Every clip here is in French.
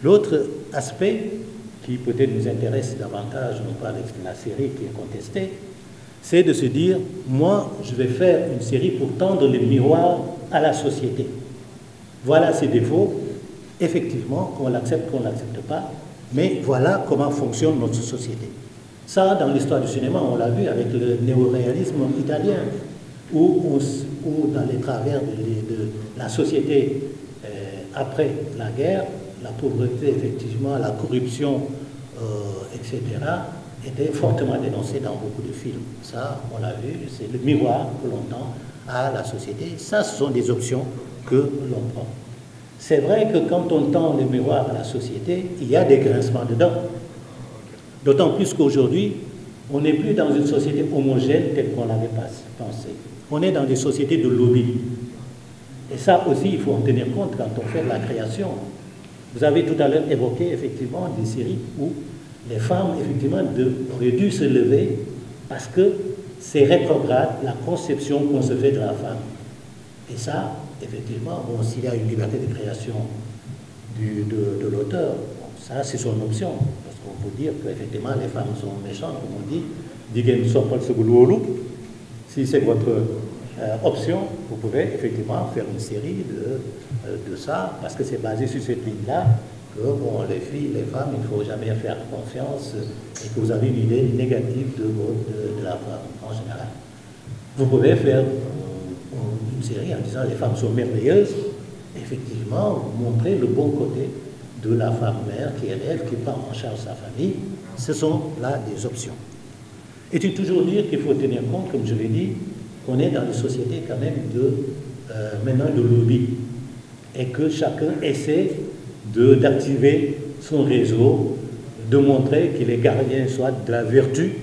L'autre aspect qui peut-être nous intéresse davantage, non pas avec la série qui est contestée, c'est de se dire, moi, je vais faire une série pour tendre le miroir à la société. Voilà ses défauts, effectivement, qu'on l'accepte, qu'on ne l'accepte pas, mais voilà comment fonctionne notre société. Ça, dans l'histoire du cinéma, on l'a vu avec le néoréalisme italien, où dans les travers de la société après la guerre, la pauvreté, effectivement, la corruption, etc., était fortement dénoncée dans beaucoup de films. Ça, on l'a vu, c'est le miroir que l'on tend à la société. Ça, ce sont des options que l'on prend. C'est vrai que quand on tend le miroir à la société, il y a des grincements dedans. D'autant plus qu'aujourd'hui, on n'est plus dans une société homogène telle qu'on l'avait pensé. On est dans des sociétés de lobby. Et ça aussi, il faut en tenir compte quand on fait de la création. Vous avez tout à l'heure évoqué, effectivement, des séries où les femmes, effectivement, auraient dû se lever parce que c'est rétrograde la conception qu'on se fait de la femme. Et ça, effectivement, bon, s'il y a une liberté de création de l'auteur, bon, ça, c'est son option. Parce qu'on peut dire qu'effectivement, les femmes sont méchantes, comme on dit. Si c'est votre option, vous pouvez effectivement faire une série de ça, parce que c'est basé sur cette ligne-là, que bon, les filles, les femmes, il ne faut jamais faire confiance et que vous avez une idée négative de la femme en général. Vous pouvez faire une série en disant les femmes sont merveilleuses, effectivement, montrer le bon côté de la femme mère qui élève, qui prend en charge sa famille. Ce sont là des options. Est-il toujours dire qu'il faut tenir compte, comme je l'ai dit, qu'on est dans des sociétés quand même maintenant de lobby et que chacun essaie d'activer son réseau, de montrer qu'il est gardien soit de la vertu,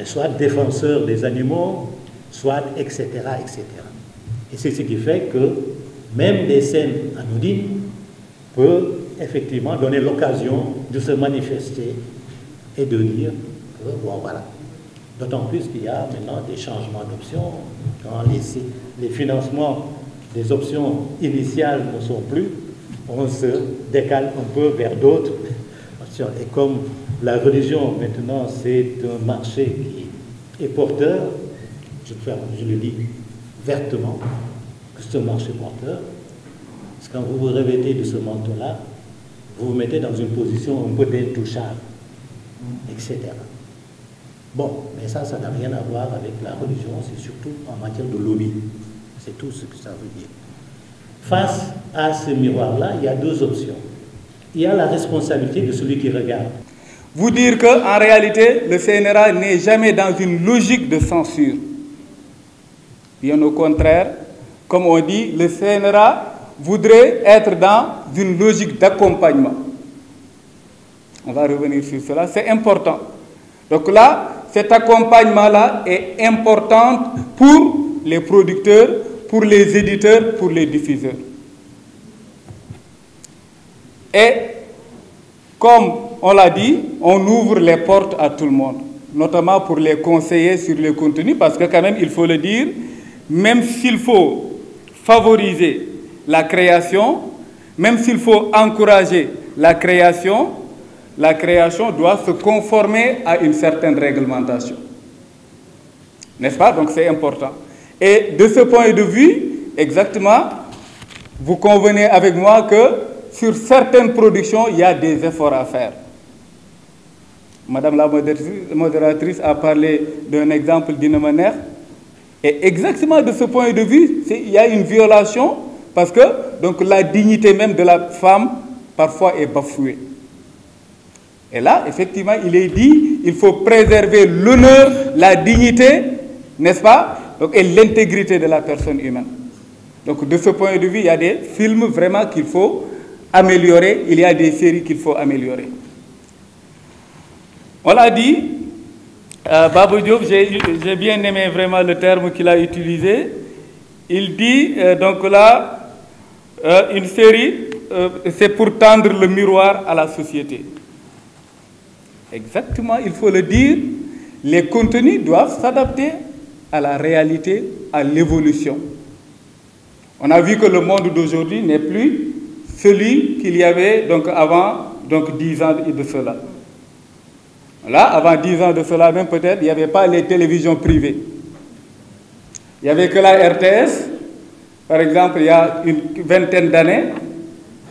soit défenseur des animaux, soit etc., etc. Et c'est ce qui fait que même des scènes anodines peuvent effectivement donner l'occasion de se manifester et de dire que bon voilà. D'autant plus qu'il y a maintenant des changements d'options, quand les financements des options initiales ne sont plus, on se décale un peu vers d'autres. Et comme la religion maintenant c'est un marché qui est porteur, je le dis vertement, que c'est un marché porteur, parce que quand vous vous revêtez de ce manteau-là, vous vous mettez dans une position un peu d'intouchable, etc. Bon, mais ça n'a rien à voir avec la religion, c'est surtout en matière de lobby. C'est tout ce que ça veut dire. Face à ce miroir-là, il y a deux options. Il y a la responsabilité de celui qui regarde. Vous dire qu'en réalité, le CNRA n'est jamais dans une logique de censure. Bien au contraire, comme on dit, le CNRA voudrait être dans une logique d'accompagnement. On va revenir sur cela, c'est important. Donc là, cet accompagnement-là est important pour les producteurs, pour les éditeurs, pour les diffuseurs. Et comme on l'a dit, on ouvre les portes à tout le monde, notamment pour les conseiller sur les contenus, parce que quand même, il faut le dire, même s'il faut favoriser la création, même s'il faut encourager la création doit se conformer à une certaine réglementation. N'est-ce pas? Donc c'est important. Et de ce point de vue, exactement, vous convenez avec moi que sur certaines productions, il y a des efforts à faire. Madame la modératrice a parlé d'un exemple d'Inemener. Et exactement de ce point de vue, il y a une violation parce que donc, la dignité même de la femme, parfois, est bafouée. Et là, effectivement, il est dit, il faut préserver l'honneur, la dignité, n'est-ce pas, donc, et l'intégrité de la personne humaine. Donc, de ce point de vue, il y a des films vraiment qu'il faut améliorer, il y a des séries qu'il faut améliorer. On l'a dit, Babou Diop, j'ai bien aimé vraiment le terme qu'il a utilisé. Il dit, donc là, une série, c'est pour tendre le miroir à la société. Exactement, il faut le dire, les contenus doivent s'adapter à la réalité, à l'évolution. On a vu que le monde d'aujourd'hui n'est plus celui qu'il y avait donc avant 10 ans de cela. Là, avant 10 ans de cela, même peut-être, il n'y avait pas les télévisions privées. Il n'y avait que la RTS, par exemple, il y a une vingtaine d'années.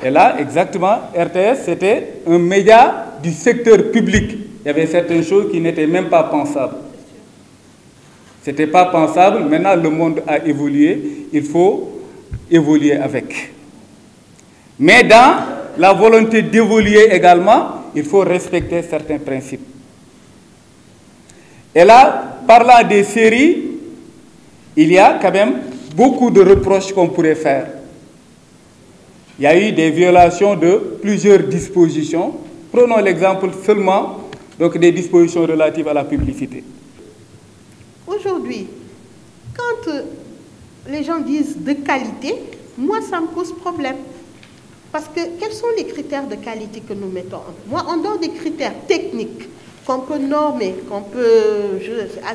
Et là, exactement, RTS, c'était un média du secteur public. Il y avait certaines choses qui n'étaient même pas pensables. Ce n'était pas pensable. Maintenant, le monde a évolué. Il faut évoluer avec. Mais dans la volonté d'évoluer également, il faut respecter certains principes. Et là, parlant des séries, il y a quand même beaucoup de reproches qu'on pourrait faire. Il y a eu des violations de plusieurs dispositions. Prenons l'exemple seulement donc, des dispositions relatives à la publicité. Aujourd'hui, quand les gens disent de qualité, moi, ça me pose problème. Parce que quels sont les critères de qualité que nous mettons? Moi, en dehors des critères techniques qu'on peut normer, qu'on peut...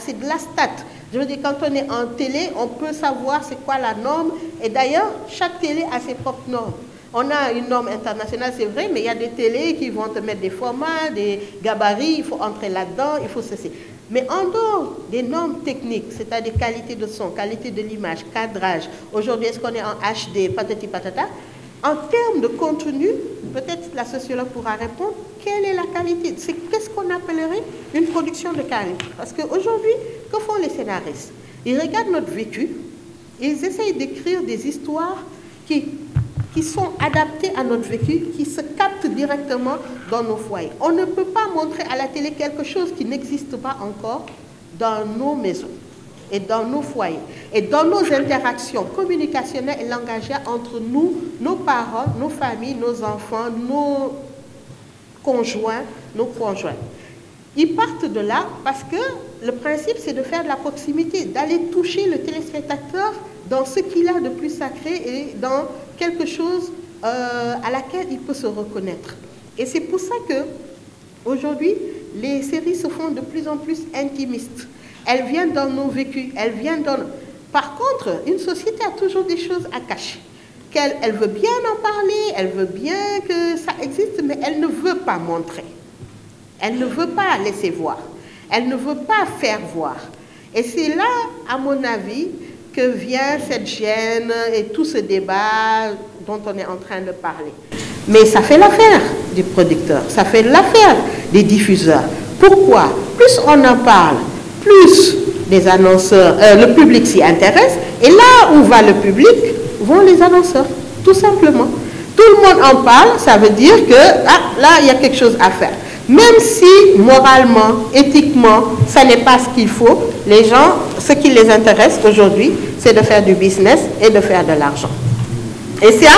c'est de la stat. Je veux dire, quand on est en télé, on peut savoir c'est quoi la norme. Et d'ailleurs, chaque télé a ses propres normes. On a une norme internationale, c'est vrai, mais il y a des télés qui vont te mettre des formats, des gabarits, il faut entrer là-dedans, il faut ceci. Mais en dehors des normes techniques, c'est-à-dire qualité de son, qualité de l'image, cadrage, aujourd'hui, est-ce qu'on est en HD, patati patata, en termes de contenu, peut-être la sociologue pourra répondre, quelle est la qualité? C'est qu'est-ce qu'on appellerait une production de qualité? Parce qu'aujourd'hui, que font les scénaristes? Ils regardent notre vécu, ils essayent d'écrire des histoires qui sont adaptées à notre vécu, qui se captent directement dans nos foyers. On ne peut pas montrer à la télé quelque chose qui n'existe pas encore dans nos maisons et dans nos foyers, et dans nos interactions communicationnelles et langagières entre nous, nos parents, nos familles, nos enfants, nos conjoints, nos conjoints. Ils partent de là parce que le principe, c'est de faire de la proximité, d'aller toucher le téléspectateur dans ce qu'il a de plus sacré et dans quelque chose à laquelle il peut se reconnaître. Et c'est pour ça que aujourd'hui, les séries se font de plus en plus intimistes. Elles viennent dans nos vécus, elles viennent dans... Par contre, une société a toujours des choses à cacher. Elle veut bien en parler, elle veut bien que ça existe, mais elle ne veut pas montrer. Elle ne veut pas laisser voir. Elle ne veut pas faire voir. Et c'est là, à mon avis, que vient cette gêne et tout ce débat dont on est en train de parler. Mais ça fait l'affaire du producteur, ça fait l'affaire des diffuseurs. Pourquoi? Plus on en parle, plus les annonceurs, le public s'y intéresse, et là où va le public, vont les annonceurs, tout simplement. Tout le monde en parle, ça veut dire que là, il y a quelque chose à faire. Même si, moralement, éthiquement, ça n'est pas ce qu'il faut, les gens, ce qui les intéresse aujourd'hui, c'est de faire du business et de faire de l'argent. Et ça,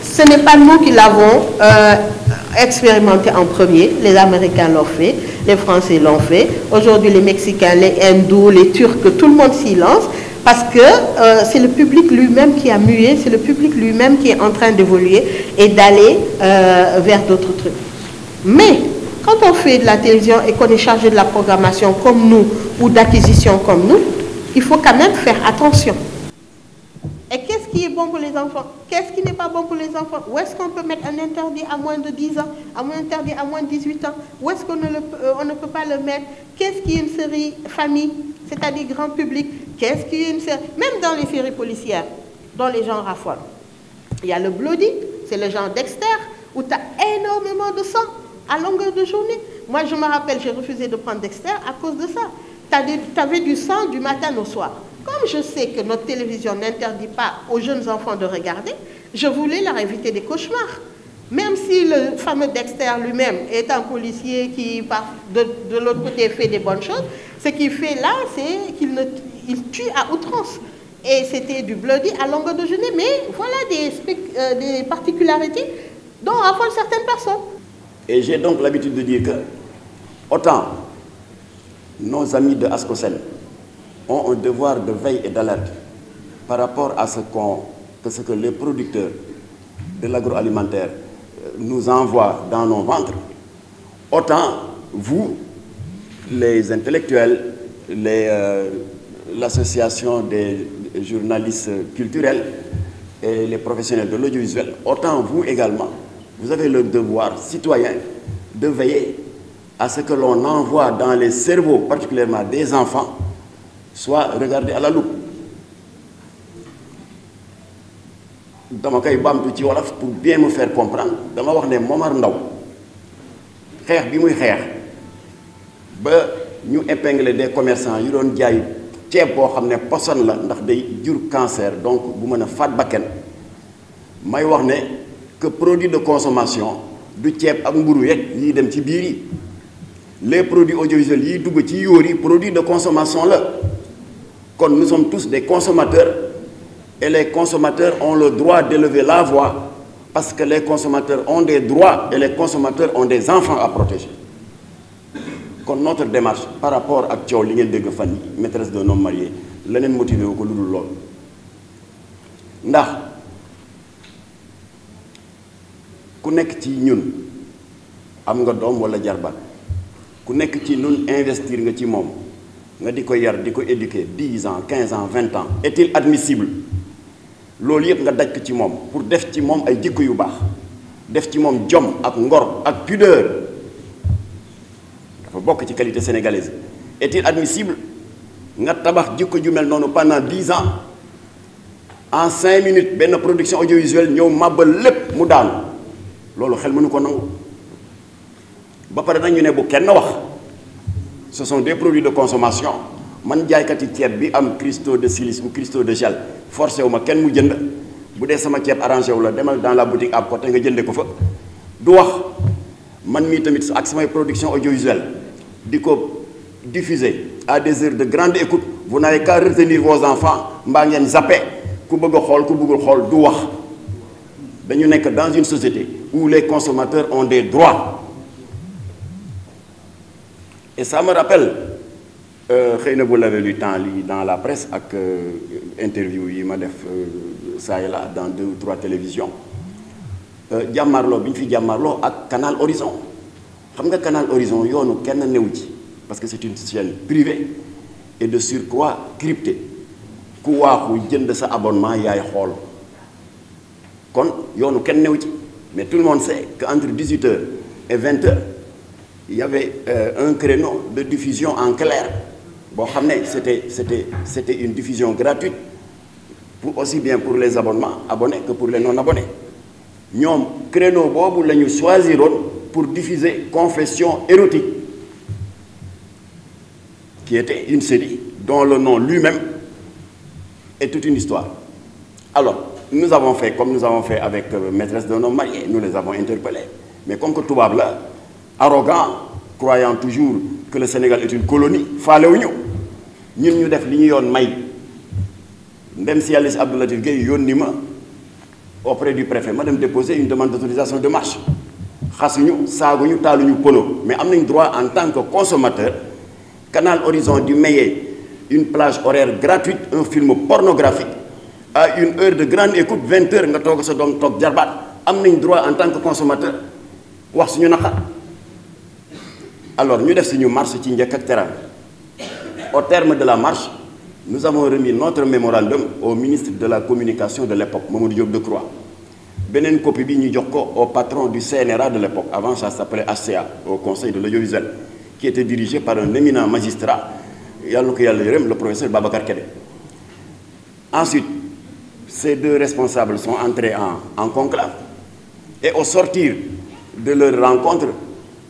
ce n'est pas nous qui l'avons expérimenté en premier. Les Américains l'ont fait, les Français l'ont fait. Aujourd'hui, les Mexicains, les Hindous, les Turcs, tout le monde s'y lance parce que c'est le public lui-même qui a mué, c'est le public lui-même qui est en train d'évoluer et d'aller vers d'autres trucs. Mais quand on fait de la télévision et qu'on est chargé de la programmation comme nous ou d'acquisition comme nous, il faut quand même faire attention. Et qu'est-ce qui est bon pour les enfants? Qu'est-ce qui n'est pas bon pour les enfants? Où est-ce qu'on peut mettre un interdit à moins de 10 ans, un interdit à moins de 18 ans? Où est-ce qu'on ne peut pas le mettre? Qu'est-ce qui est une série famille, c'est-à-dire grand public? Qu'est-ce qui est une série? Même dans les séries policières, dont les gens raffolent. Il y a le Bloody, c'est le genre Dexter, où tu as énormément de sang à longueur de journée. Moi, je me rappelle, j'ai refusé de prendre Dexter à cause de ça. Tu avais du sang du matin au soir. Comme je sais que notre télévision n'interdit pas aux jeunes enfants de regarder, je voulais leur éviter des cauchemars. Même si le fameux Dexter lui-même est un policier qui, de l'autre côté, fait des bonnes choses, ce qu'il fait là, c'est qu'il tue à outrance. Et c'était du Bloody à longueur de journée, mais voilà des particularités dont raffolent certaines personnes. Et j'ai donc l'habitude de dire que, autant nos amis de Ascosen ont un devoir de veille et d'alerte par rapport à ce que les producteurs de l'agroalimentaire nous envoient dans nos ventres, autant vous, les intellectuels, l'association des journalistes culturels et les professionnels de l'audiovisuel, autant vous également, vous avez le devoir citoyen de veiller à ce que l'on envoie dans les cerveaux, particulièrement des enfants, soit regardé à la loupe. Dama koy bamtu ci wolof pour bien me faire comprendre dama wax ne Momar Ndao xeex bi muy xeex ba ñu épingler des commerçants yu doon jaay ceeb boo xam ne poson la ndax day jur cancer donc bu mën a faat bakken may wax ne que produit de consommation du ceeb ak mburu yeeg yi dem ci biir yi les produits audiovisuels yi dugg ci yóor yi produit de consommation la kon nous sommes tous des consommateurs et les consommateurs ont le droit d'élever la voix parce que les consommateurs ont des droits et les consommateurs ont des enfants à protéger. Kon notre démarche par rapport ak coow li ngeen dégg fan yi maîtresse d'un homme marié leneen motivé wu ko lu dul lool ndax ku nekk ci ñun am nga doom wala jarbaat ku nekk ci ñun investir nga ci moom nga di ko yar di ko éduquer 10 ans 15 ans 20 ans est-il admissible loolu yëpp nga daj ko ci moom pour def ci moom ay jikko yu baax def ci moom jom ak ngor ak pudeur dafa bokk ci qualité sénégalaise est-il admissible nga tabax jikko ju mel noonu pendant 10 ans en 5 minutes benn production audiovisuelle ñëw màbbal lépp mu daanu loolu xel mënu ko nangu ba pare nag ñu ne bu kenn wax ce sont des produits de consommation man jaaykati ceeb bi am cristaux de silice ou cristaux de gel forcé wu ma kenn mu jënd bu dee sama ceeb arrangé wu la demal dans la boutique à côté nga jënde ko fa du wax man mii tamit ak samay production audiovisuelle di ko diffuser à des heures de grande écoute vous n'avez qu'à retenir vos enfants mbaa ngeen zappé ku bëgg a xool ku bëggul xool du wax dañu nekk dans une société où les consommateurs ont des droits et ça me rappelle xëy na vous l'avez lu temps lii dans la presse ak interview yi ma def ça et là dans 2 ou 3 télévisions jàmmarloo bi ñu fi jàmmarloo ak Canal Horizon xam nga Canal Horizon yoonu kenn newu ci parce que c'est une chaîne privée et de surcroît cryptée ku waaxu jënd sa abonnement yaay xool kon yoonu kenn newu ci mais tout le monde sait que entre 18h et 20h il y avait un créneau de diffusion en clair boo xam ne c'était une diffusion gratuite pour aussi bien pour les abonnés que pour les non abonnés ñoom créneau boobu la ñu choisiroon pour diffuser Confession érotique qui était une série dont le nom lui-même est toute une histoire. Alors nous avons fait comme nous avons fait avec Maîtresse d'un homme marié, nous les avons interpellés mais comme que tubaab la arrogant croyant toujours que le Sénégal est une colonie faalewuñu ñun ñu def li ñu yoon may ndem si yàlla si Abdou Latif Gueye yónni ma auprès du préfet ma dem déposer une demande d'autorisation de marche xasuñu saaguñu taaluñu pono mais am nañ droit en tant que consommateur Canal Horizon di maye une plage horaire gratuite un film pornographique à une heure de grande écoute 20h nga toog sa doom toog jarbaat am nañ droit en tant que consommateur wax suñu naqar alors ñu def suñu marche ci njëkk ak teraanga au terme de la marche nous avons remis notre mémorandum au ministre de la communication de l'époque Mamadou Diop Decroix beneen copie bi ñu jox ko au patron du CNRA de l'époque avant ça s'appelait HCA au conseil de l'audiovisuel qui était dirigé par un éminent magistrat yàlla ko yàlla yërëm le professeur Babacar Kébé. Ensuite ces 2 responsables sont entrés en conclave et au sortir de leur rencontre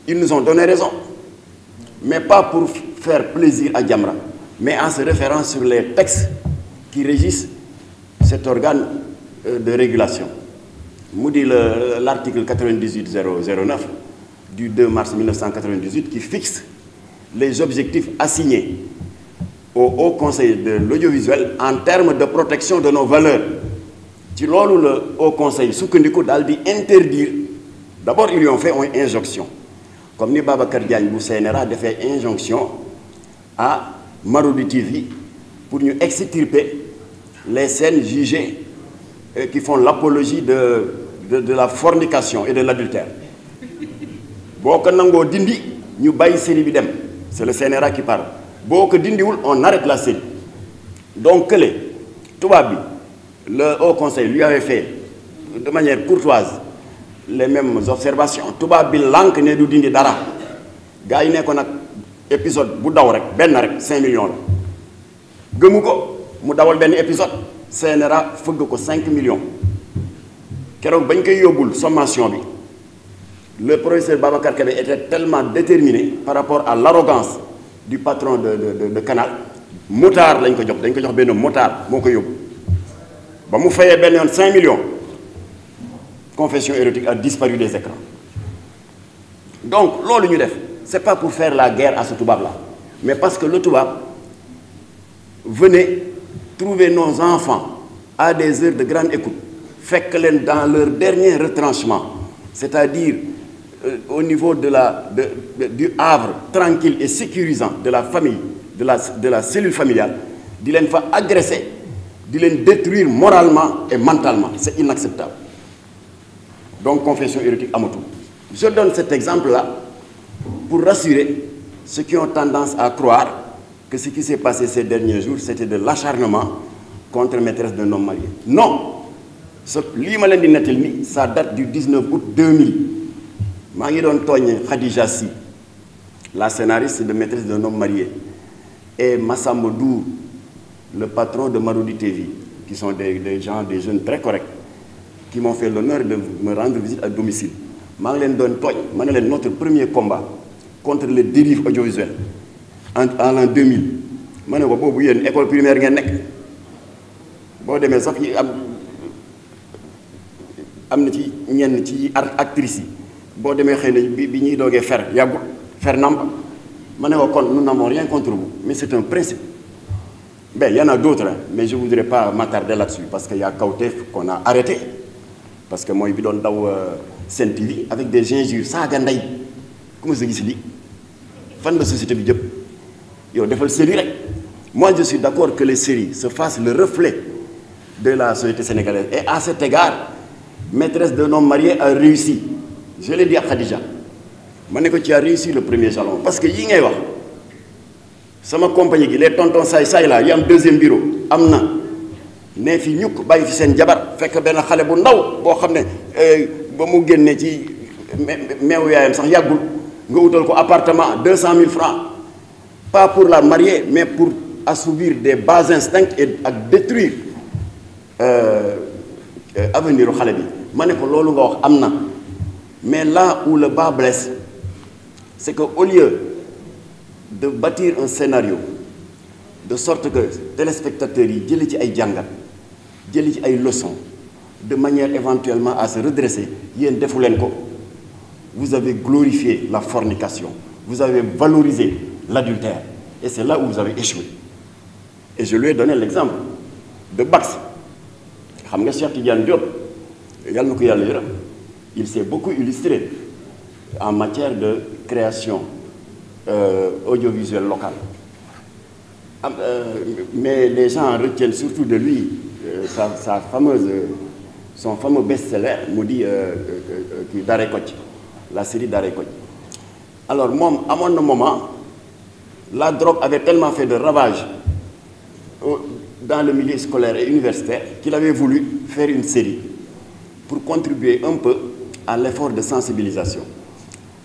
ils nous ont donné raison mais pas pour faire plaisir à Jamra mais en se référant sur les textes qui régissent cet organe de régulation mu di l'article 98009 du 2 mars 1998 qui fixe les objectifs assignés au Haut Conseil de l'audiovisuel en termes de protection de nos valeurs ci loolu le Haut Conseil sukkandiku daal di interdire d'abord ils lui ont fait une injonction comme ni Babacar Diagne bu CNRA defee injonction à Marodi TV pour ñu extirper les scènes jugées qui font l'apologie de la fornication et de l'adultère boo ko nangoo dindi ñu bàyyi série bi dem c'est le CNRA qui parle boo ko dindiwul on arrête la série donc kële tubaab bi le Haut Conseil lui avait fait de manière courtoise les mêmes observations tubaab bi lànk ne du dindi dara gars yi ne ko nag épisode bu daw rek benn rek 5 millions la gëmu ko mu dawal benn épisode CNRA fëgg ko 5 millions keroog bañ koy yóbbul sommation bi le professeur Babacar Kébé était tellement déterminé par rapport à l'arrogance du patron de Canal motard lañ ko jox benn motard moo ko yóbbu ba mu fayee benn yoon 5 millions confession érotique a disparu des écrans. Donc loolu ñu def c'est pas pour faire la guerre à ce tubaab là mais parce que le tubaab venait trouver nos enfants à des heures de grande écoute fekk leen dans leur dernier retranchement c'est-à-dire au niveau du havre tranquille et sécurisant de la famille de la cellule familiale di leen fa agresser di leen détruire moralement et mentalement c'est inacceptable. Donc confession érotique amatul. Je donne cet exemple-là pour rassurer ceux qui ont tendance à croire que ce qui s'est passé ces derniers jours c'était de l'acharnement contre maîtresse d'un homme marié. Non, lii ma leen di nettali ni ça date du 19 août 2000 maa ngi doon tooñ Khadija Sy la scénariste de maîtresse d'un homme marié et Massamba Dour le patron de Marodi TV qui sont des gens des jeunes très corrects qui m'ont fait l'honneur de me rendre visite à domicile maa ngi leen doon tooñ ma ne leen notre premier combat contre les dérives audiovisuelles en l'an 2000 ma ne ko boobu yéen école primaire ngeen nekk boo demee sax yi am na ci ñenn ci actrices yi boo demee xëy na bi ñuy doogee fer yàggul fer namp ma ne ko kon nous n'avons rien contre vous mais c'est un principe. Ben il y en a d'autres hein, mais je voudrais pas m'attarder là-dessus parce que y a Kawtef qu'on a arrêté parce que mooy bi doon daw Sen TV avec des injures saaga ndey ku ma sa gis lii fan la société bi jëpp yow defal série rek. Moi je suis d'accord que les séries se fassent le reflet de la société sénégalaise et à cet égard maîtresse d'un homme marié a réussi je l'ai dit à Khadija ma ne ko ci a réussi le premier jalon parce que yii ngay wax sama compagnie gi les tontons saay la yi am deuxième bureau am na ne fi ñukk bàyyi fi seen jabar fekk benn xale bu ndaw boo xam ne ba mu génnee ci meewu yaayam sax yàggul nga utal ko appartement 200 000 francs pas pour la marier mais pour assouvir des bas instincts et ak détruire avenir u xale bi ma ne ko loolu nga wax am na mais là où le bas blesse c'est que au lieu de bâtir un scénario de sorte que téléspectateurs yi jëli ci ay jàngat jëli ci ay leçons de manière éventuellement à se redresser yéen defu leen ko vous avez glorifié la fornication vous avez valorisé l'adultère et c'est là où vous avez échoué et je lui ai donné l'exemple de Bax xam nga Cheikh Tidiane Diop yàlla na ko yàlla yërëm il s'est beaucoup illustré en matière de création audiovisuelle locale mais les gens retiennent surtout de lui son fameux best-seller mu di kii Daaray Kocc la série Daaray Kocc alors moom amoon na moment la drogue avait tellement fait de ravages dans le milieu scolaire et universitaire qu'il avait voulu faire une série pour contribuer un peu à l'effort de sensibilisation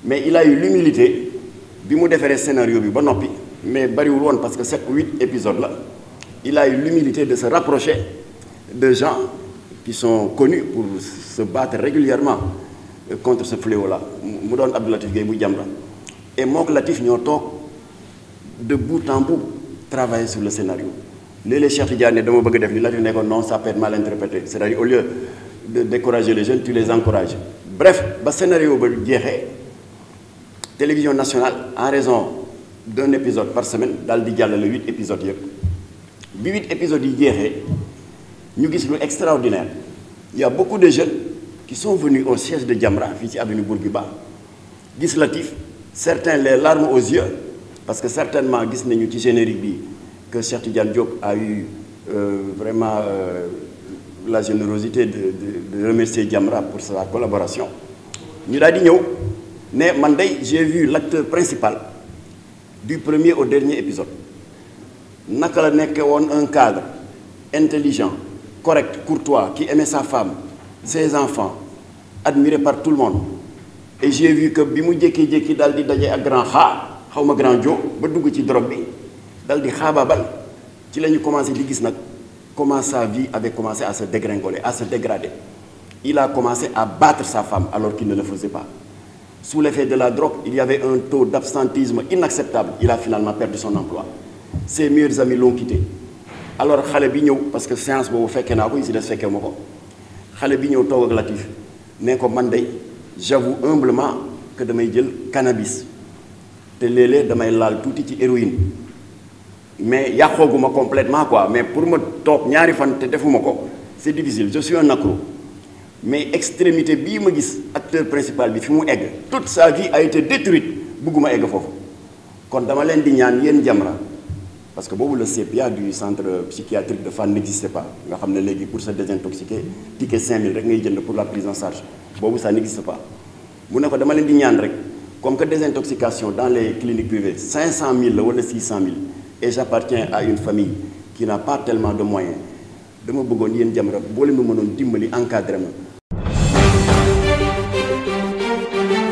mais il a eu l'humilité bi mu defaree scénario bi ba noppi mais bariwul woon parce que 7 ou 8 épisodes là il a eu l'humilité de se rapprocher de gens qui sont connus pour se battre régulièrement contre ce fléau là mu doon Abdou Latif Gueye bu Jamra et mook Latif ñoo toog de bout en bout travailler sur le scénario léeg-léeg Cheikh Tidiane ne dama bëgg def li Latif ne ko non ça peut être mal interprété c'est-à-dire au lieu de décourager les jeunes tu les encourages bref ba scénario ba jeexee télévision nationale en raison d'un épisode par semaine daal di jàllale 8 épisodes yëpp bi 8 épisodes yi jeexee ñu gis lu extraordinaire il y a beaucoup de jeunes qui sont venus au siège de Jamra fii ci avenue Bourguiba gis Latif certains les larmes aux yeux parce que certainement gis nañu ci générique bi que Cheikh Tidiane Diop a eu vraiment la générosité de remercier Jamra pour sa collaboration ñu daal di ñëw ne man day j'ai vu l'acteur principal du premier au dernier épisode naka la nekke woon un cadre intelligent correct, courtois, qui aimait sa femme, ses enfants, admiré par tout le monde. Et j'ai vu que bi mu jékki-jékki daal di daje ak grand xaw ma grand jo ba dugg ci drogue bi daal di xaabaabal ci la ñu commencé di gis nag comment sa vie avait commencé à se dégringoler, à se dégrader. Il a commencé à battre sa femme alors qu'il ne le faisait pas. Sous l'effet de la drogue, il y avait un taux d'absentéisme inacceptable. Il a finalement perdu son emploi. Ses meilleurs amis l'ont quitté. Alors xale bi ñëw parce que séance boobu fekkee naa ko yi si des fekkee ma ko xale bi ñëw toog ak Latif ne ko man day j'avoue humblement que damay jël cannabis te léeg-léeg damay laal tuuti ci héroïne mais yàqooguma complètement quoi, mais pour ma toog ñaari fan te defuma ko c'est difficile, je suis un accro. Mais extrémité bii ma gis acteur principal bi fi mu egg toute sa vie a été détruite bugguma egg foofu kon dama leen di ñaan yéen Jamra parce que boobu le CPA du centre psychiatrique de Fann n'existait pas nga xam ne léegi pour se désintoxiquer ticket 5000 rek ngay jënd pour la prise en charge boobu ça n'existe pas mu ne ko dama leen di ñaan rek comme que désintoxication dans les cliniques privées 500 000 la wala 600 000 et j'appartiens à une famille qui n'a pas tellement de moyens dama bëggoon yéen Jamra boo leen ma mënoon dimbali encadré ma